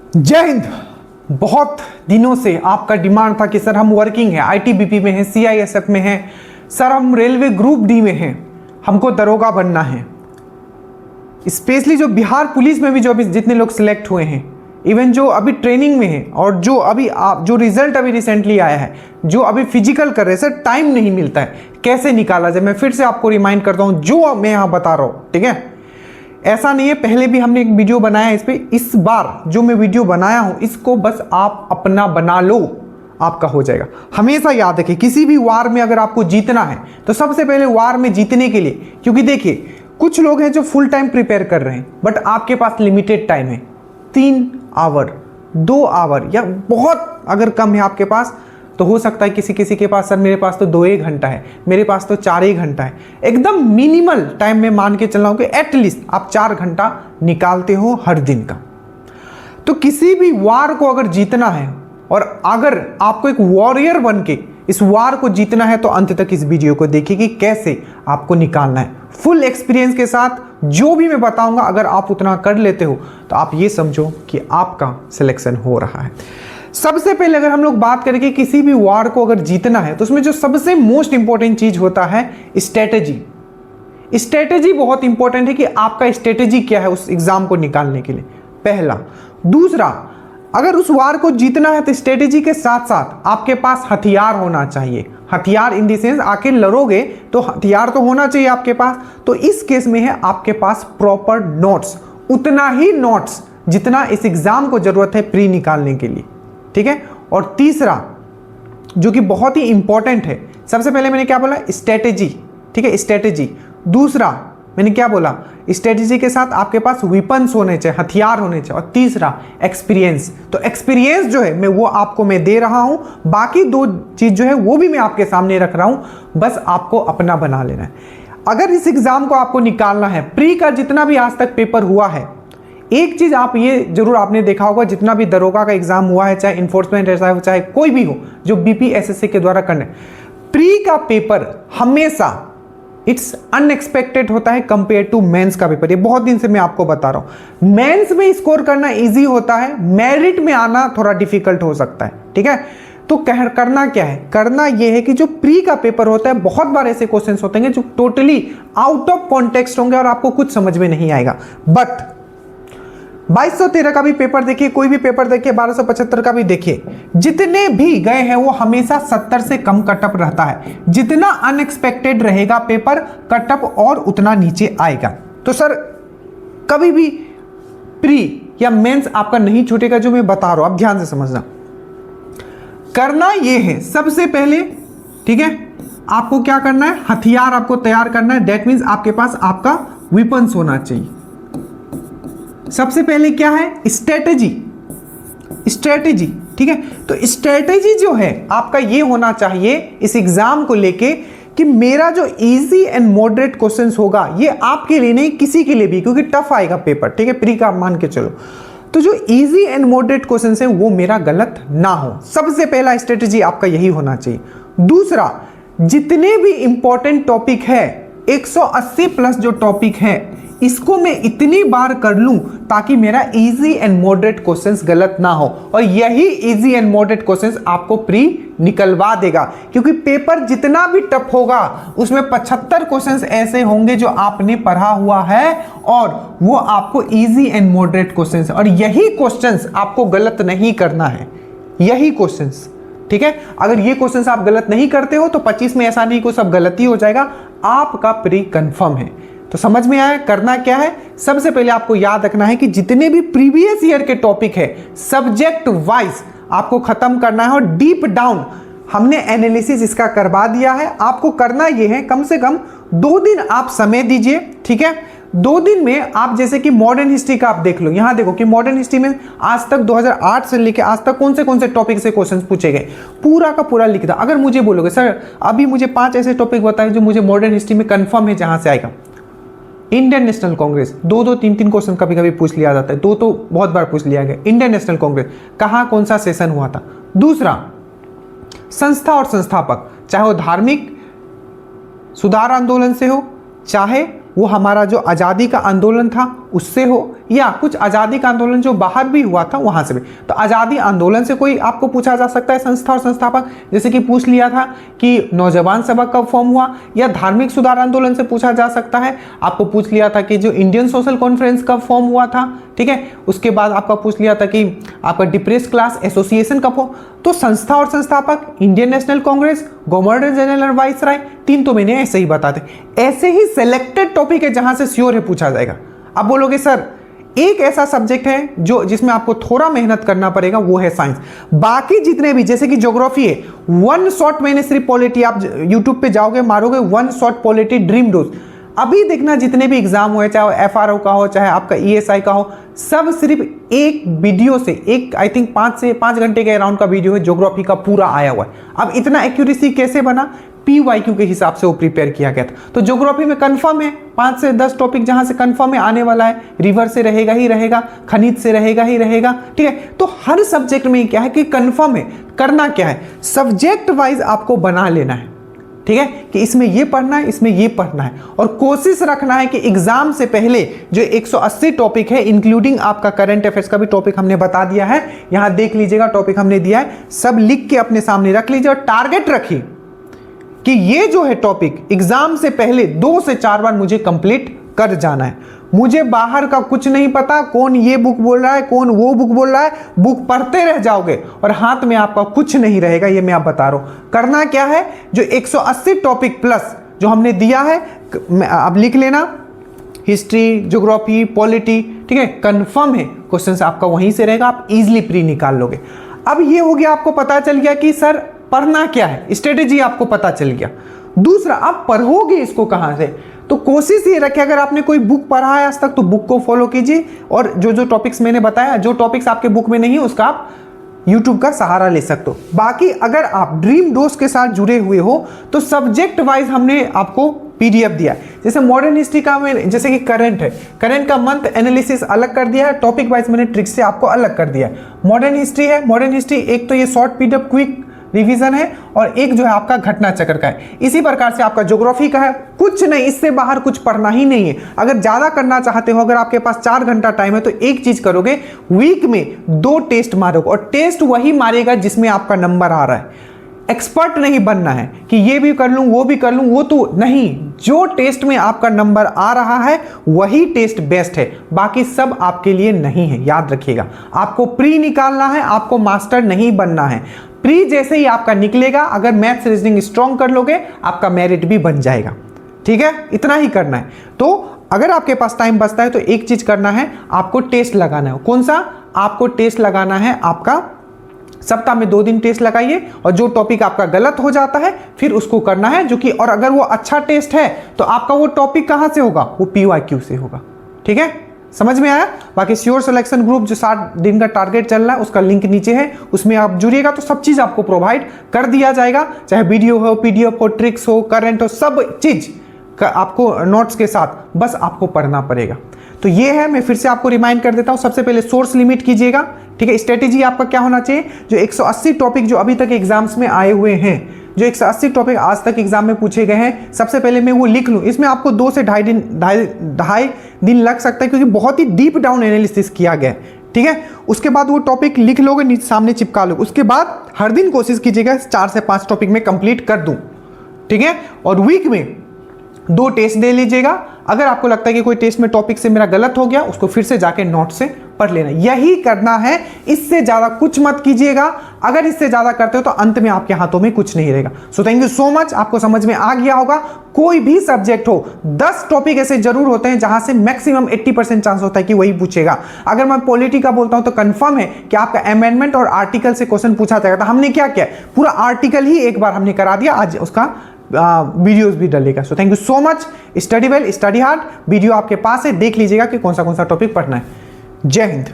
जय हिंद। बहुत दिनों से आपका डिमांड था कि सर हम वर्किंग है, आईटीबीपी में है, सीआईएसएफ में है, सर हम रेलवे ग्रुप डी में हैं, हमको दरोगा बनना है। स्पेशली जो बिहार पुलिस में भी जो अभी जितने लोग सिलेक्ट हुए हैं, इवन जो अभी ट्रेनिंग में हैं और जो अभी जो रिजल्ट अभी रिसेंटली आया है, जो अभी फिजिकल कर रहे हैं, सर टाइम नहीं मिलता है, कैसे निकाला जाए। मैं फिर से आपको रिमाइंड करता हूं जो मैं यहां बता रहा हूं, ठीक है। ऐसा नहीं है, पहले भी हमने एक वीडियो बनाया है इस पे। इस बार जो मैं वीडियो बनाया हूं इसको बस आप अपना बना लो, आपका हो जाएगा। हमेशा याद रखिए, किसी भी वार में अगर आपको जीतना है तो सबसे पहले वार में जीतने के लिए, क्योंकि देखिए कुछ लोग हैं जो फुल टाइम प्रिपेयर कर रहे हैं, बट आपके पास लिमिटेड टाइम है, 3 आवर 2 आवर या बहुत अगर कम है आपके पास, तो हो सकता है किसी किसी के पास सर मेरे पास तो 2-1 घंटा है, मेरे पास तो 4-1 घंटा है। एकदम मिनिमल टाइम में मान के चल रहा हूं कि एटलीस्ट आप 4 घंटा निकालते हो हर दिन का। तो किसी भी वार को अगर जीतना है और अगर आपको एक वॉरियर बन के इस वार को जीतना है, तो अंत तक इस वीडियो को देखिए कि कैसे आपको निकालना है। फुल एक्सपीरियंस के साथ जो भी मैं बताऊंगा, अगर आप उतना कर लेते हो तो आप ये समझो कि आपका सिलेक्शन हो रहा है। सबसे पहले अगर हम लोग बात करें कि किसी भी वार को अगर जीतना है, तो उसमें जो सबसे मोस्ट इंपॉर्टेंट चीज होता है स्ट्रेटेजी। स्ट्रेटेजी बहुत इंपॉर्टेंट है कि आपका स्ट्रेटेजी क्या है उस एग्जाम को निकालने के लिए, पहला। दूसरा, अगर उस वार को जीतना है तो स्ट्रेटेजी के साथ साथ आपके पास हथियार होना चाहिए। हथियार इन द सेंस, आके लड़ोगे तो हथियार तो होना चाहिए आपके पास। तो इस केस में है आपके पास प्रॉपर नोट्स, उतना ही नोट्स जितना इस एग्जाम को जरूरत है प्री निकालने के लिए, ठीक है। और तीसरा जो कि बहुत ही इंपॉर्टेंट है, सबसे पहले मैंने क्या बोला, स्ट्रेटेजी, ठीक है, स्ट्रेटेजी। दूसरा मैंने क्या बोला, स्ट्रेटेजी के साथ आपके पास वेपन्स होने चाहिए, हथियार होने चाहिए। और तीसरा एक्सपीरियंस। तो एक्सपीरियंस जो है मैं वो आपको मैं दे रहा हूं, बाकी 2 चीज जो है वो भी मैं आपके सामने रख रहा हूं, बस आपको अपना बना लेना है। अगर इस एग्जाम को आपको निकालना है, प्री का जितना भी आज तक पेपर हुआ है, एक चीज आप ये जरूर आपने देखा होगा, जितना भी दरोगा का एग्जाम हुआ है, चाहे इन्फोर्समेंट एसआई हो, चाहे कोई भी हो जो बीपीएसएससी के द्वारा करने, प्री का पेपर हमेशा इट्स अनएक्सपेक्टेड होता है कंपेयर टू मेंस का पेपर। ये बहुत दिन से मैं आपको बता रहा हूं, मेंस में स्कोर करना इजी होता है, मेरिट में आना थोड़ा डिफिकल्ट हो सकता है, ठीक है। तो करना क्या है, करना यह है कि जो प्री का पेपर होता है, बहुत बार ऐसे क्वेश्चंस होते हैं जो टोटली आउट ऑफ कॉन्टेक्स्ट होंगे और आपको कुछ समझ में नहीं आएगा। बट 2213 का भी पेपर देखिए, कोई भी पेपर देखिए, 1275 का भी देखिए, जितने भी गए हैं वो हमेशा 70 से कम कटअप रहता है। जितना अनएक्सपेक्टेड रहेगा पेपर, कटअप और उतना नीचे आएगा। तो सर कभी भी प्री या मेंस आपका नहीं छूटेगा, जो मैं बता रहा हूं, आप ध्यान से समझना। करना ये है सबसे पहले, ठीक है, आपको क्या करना है, हथियार आपको तैयार करना है। दैट मीन्स आपके पास आपका वेपन्स होना चाहिए। सबसे पहले क्या है, स्ट्रेटेजी, स्ट्रेटेजी, ठीक है। तो स्ट्रेटेजी जो है आपका ये होना चाहिए इस एग्जाम को लेके कि मेरा जो इजी एंड मॉडरेट क्वेश्चंस होगा, ये आपके लिए नहीं किसी के लिए भी, क्योंकि टफ आएगा पेपर, ठीक है, प्री का मान के चलो। तो जो इजी एंड मॉडरेट क्वेश्चंस है वो मेरा गलत ना हो, सबसे पहला स्ट्रेटेजी आपका यही होना चाहिए। दूसरा, जितने भी इंपॉर्टेंट टॉपिक है, 180 प्लस जो टॉपिक है, इसको मैं इतनी बार कर लूं ताकि मेरा इजी एंड मॉडरेट क्वेश्चंस गलत ना हो। और यही इजी एंड मॉडरेट क्वेश्चंस आपको प्री निकलवा देगा, क्योंकि पेपर जितना भी टफ होगा उसमें 75 क्वेश्चंस ऐसे होंगे जो आपने पढ़ा हुआ है और वो आपको इजी एंड मॉडरेट क्वेश्चंस, और यही क्वेश्चंस आपको गलत नहीं करना है, यही क्वेश्चंस, ठीक है। अगर ये क्वेश्चंस आप गलत नहीं करते हो तो 25 में ऐसा नहीं को सब गलती हो जाएगा, आपका प्री कंफर्म है। तो समझ में आया करना क्या है। सबसे पहले आपको याद रखना है कि जितने भी प्रीवियस ईयर के टॉपिक है सब्जेक्ट वाइज आपको खत्म करना है, और डीप डाउन हमने एनालिसिस इसका करवा दिया है। आपको करना यह है, कम से कम 2 दिन आप समय दीजिए, ठीक है। 2 दिन में आप जैसे कि मॉडर्न हिस्ट्री का आप देख लो, यहां देखो कि मॉडर्न हिस्ट्री में आज तक 2008 से लेकर आज तक कौन से टॉपिक से क्वेश्चंस पूछे गए, पूरा का पूरा लिख दो। अगर मुझे बोलोगे सर अभी मुझे 5 ऐसे टॉपिक बताएं जो मुझे मॉडर्न हिस्ट्री में कंफर्म है जहां से आएगा, इंडियन नेशनल कांग्रेस 2-2, 3-3 क्वेश्चन कभी कभी पूछ लिया जाता है, 2 तो बहुत बार पूछ लिया गया। इंडियन नेशनल कांग्रेस कहां कौन सा सेशन हुआ था। दूसरा, संस्था और संस्थापक, चाहे वो धार्मिक सुधार आंदोलन से हो, चाहे वो हमारा जो आज़ादी का आंदोलन था उससे हो, या कुछ आज़ादी का आंदोलन जो बाहर भी हुआ था वहाँ से भी। तो आज़ादी आंदोलन से कोई आपको पूछा जा सकता है संस्था और संस्थापक, जैसे कि पूछ लिया था कि नौजवान सभा कब फॉर्म हुआ, या धार्मिक सुधार आंदोलन से पूछा जा सकता है। आपको पूछ लिया था कि जो इंडियन सोशल कॉन्फ्रेंस कब फॉर्म हुआ था, ठीक है। उसके बाद आपका पूछ लिया था कि आपका डिप्रेस क्लास एसोसिएशन कब हो। तो संस्था और संस्थापक, Indian national Congress, governor general और वाइसराय, 3 तो मैंने ऐसे ही बता दे। ऐसे ही सिलेक्टेड टॉपिक है जहां से श्योर है पूछा जाएगा। अब बोलोगे सर एक ऐसा सब्जेक्ट है जो जिसमें आपको थोड़ा मेहनत करना पड़ेगा, वो है साइंस। बाकी जितने भी, जैसे कि ज्योग्राफी है, 1 शॉट मैंने सिर्फ पॉलिटी, आप यूट्यूब पे जाओगे मारोगे 1 शॉट पॉलिटी ड्रीम डोज, अभी देखना जितने भी एग्जाम हुए, चाहे एफआरओ का हो, चाहे आपका ईएसआई का हो, सब सिर्फ एक वीडियो से, एक आई थिंक 5 घंटे के अराउंड का वीडियो है, ज्योग्राफी का पूरा आया हुआ है। अब इतना एक्यूरेसी कैसे बना? PYQ के हिसाब से वो प्रिपेयर किया गया था। तो ज्योग्राफी में कंफर्म है 5 से 10 टॉपिक जहां से कंफर्म है आने वाला है, रिवर से रहेगा ही रहेगा, खनिज से रहेगा ही रहेगा, ठीक है। तो हर सब्जेक्ट में क्या है कि कंफर्म है। करना क्या है, सब्जेक्ट वाइज आपको बना लेना है, ठीक है, कि इसमें ये पढ़ना है, इसमें ये पढ़ना है, और कोशिश रखना है कि एग्जाम से पहले जो 180 टॉपिक है, इंक्लूडिंग आपका करंट अफेयर्स का भी टॉपिक हमने बता दिया है, यहां देख लीजिएगा टॉपिक हमने दिया है, सब लिख के अपने सामने रख लीजिए और टारगेट रखिए कि ये जो है टॉपिक एग्जाम से पहले 2 से 4 बार मुझे कंप्लीट कर जाना है। मुझे बाहर का कुछ नहीं पता, कौन ये बुक बोल रहा है, कौन वो बुक बोल रहा है, बुक पढ़ते रह जाओगे और हाथ में आपका कुछ नहीं रहेगा, ये मैं आप बता रहा हूं। करना क्या है, जो 180 टॉपिक प्लस जो हमने दिया है, अब लिख लेना, हिस्ट्री, ज्योग्राफी, पॉलिटी, ठीक है, कंफर्म है क्वेश्चन आपका वहीं से रहेगा, आप इजीली प्री निकाल लोगे। अब ये हो गया, आपको पता चल गया कि सर पढ़ना क्या है, स्ट्रेटेजी आपको पता चल गया। दूसरा, आप पढ़ोगे इसको कहां से, तो कोशिश ये रखें, अगर आपने कोई बुक पढ़ा है आज तक तो बुक को फॉलो कीजिए, और जो जो टॉपिक्स मैंने बताया, जो टॉपिक्स आपके बुक में नहीं है उसका आप YouTube का सहारा ले सकते हो। बाकी अगर आप ड्रीम डोज के साथ जुड़े हुए हो तो सब्जेक्ट वाइज हमने आपको PDF दिया है। जैसे मॉडर्न हिस्ट्री का में, जैसे कि करंट है, करंट का मंथ एनालिसिस अलग कर दिया है, टॉपिक वाइज मैंने ट्रिक से आपको अलग कर दिया है। मॉडर्न हिस्ट्री है, मॉडर्न हिस्ट्री एक तो ये शॉर्ट PDF क्विक रिवीजन है, और एक जो है आपका घटना चक्र का है। इसी प्रकार से आपका ज्योग्राफी का है, कुछ नहीं, इससे बाहर कुछ पढ़ना ही नहीं है। अगर ज्यादा करना चाहते हो, अगर आपके पास 4 घंटा टाइम है, तो एक चीज करोगे, वीक में 2 टेस्ट मारोगे, और टेस्ट वही मारेगा जिसमें आपका नंबर आ रहा है। एक्सपर्ट नहीं बनना है कि ये भी कर लूं वो भी कर लूं, वो तो नहीं, जो टेस्ट में आपका नंबर आ रहा है वही टेस्ट बेस्ट है, बाकी सब आपके लिए नहीं है, याद रखिएगा। आपको प्री निकालना है, आपको मास्टर नहीं बनना है। प्री जैसे ही आपका निकलेगा, अगर मैथ्स रीजनिंग स्ट्रॉन्ग कर लोगे, आपका मेरिट भी बन जाएगा, ठीक है, इतना ही करना है। तो अगर आपके पास टाइम बचता है तो एक चीज करना है, आपको टेस्ट लगाना है। कौन सा? आपको टेस्ट लगाना है आपका, सप्ताह में 2 दिन टेस्ट लगाइए, और जो टॉपिक आपका गलत हो जाता है फिर उसको करना है, जो कि, और अगर वो अच्छा टेस्ट है तो आपका वो टॉपिक कहां से होगा, वो PYQ से होगा, ठीक है, समझ में आया। बाकी श्योर सिलेक्शन ग्रुप जो 60 दिन का टारगेट चल रहा है, उसका लिंक नीचे है, उसमें आप जुड़िएगा तो सब चीज आपको प्रोवाइड कर दिया जाएगा, चाहे वीडियो हो, PDF हो, ट्रिक्स हो, करंट हो, सब चीज आपको नोट्स के साथ, बस आपको पढ़ना पड़ेगा। तो ये है, मैं फिर से आपको रिमाइंड कर देता हूं, सबसे पहले सोर्स लिमिट कीजिएगा, ठीक है। स्ट्रेटेजी आपका क्या होना चाहिए, जो 180 टॉपिक जो अभी तक एग्जाम्स में आए हुए हैं, जो 180 टॉपिक आज तक एग्जाम में पूछे गए हैं, सबसे पहले मैं वो लिख लूं। इसमें आपको 2 से ढाई दिन लग सकता है, क्योंकि बहुत ही डीप डाउन एनालिसिस किया गया है, ठीक है। उसके बाद वो टॉपिक लिख लोगे, नीचे सामने चिपका लोगे। उसके बाद हर दिन कोशिश कीजिएगा 4 से 5 टॉपिक में कंप्लीट कर दूं, ठीक है। और वीक में 2 टेस्ट दे लीजिएगा। अगर आपको लगता है कि कोई टेस्ट में टॉपिक से मेरा गलत हो गया, उसको फिर से जाके नोट से पढ़ लेना, यही करना है। इससे ज्यादा कुछ मत कीजिएगा। अगर इससे ज्यादा करते हो तो अंत में आपके हाथों में कुछ नहीं रहेगा। सो थैंक यू सो मच, आपको समझ में आ गया होगा। कोई भी सब्जेक्ट हो, 10 टॉपिक ऐसे जरूर होते हैं जहां से मैक्सिमम 80% चांस होता है कि वही पूछेगा। अगर मैं पॉलिटी का बोलता हूं तो कंफर्म है कि आपका अमेंडमेंट और आर्टिकल से क्वेश्चन पूछा जाएगा। तो हमने क्या किया, पूरा आर्टिकल ही एक बार हमने करा दिया, आज उसका वीडियोस भी डलेगा। So thank you so much. Study well, study hard. Video आपके पास है, देख लीजिएगा कि कौन सा टॉपिक पढ़ना है। जय हिंद।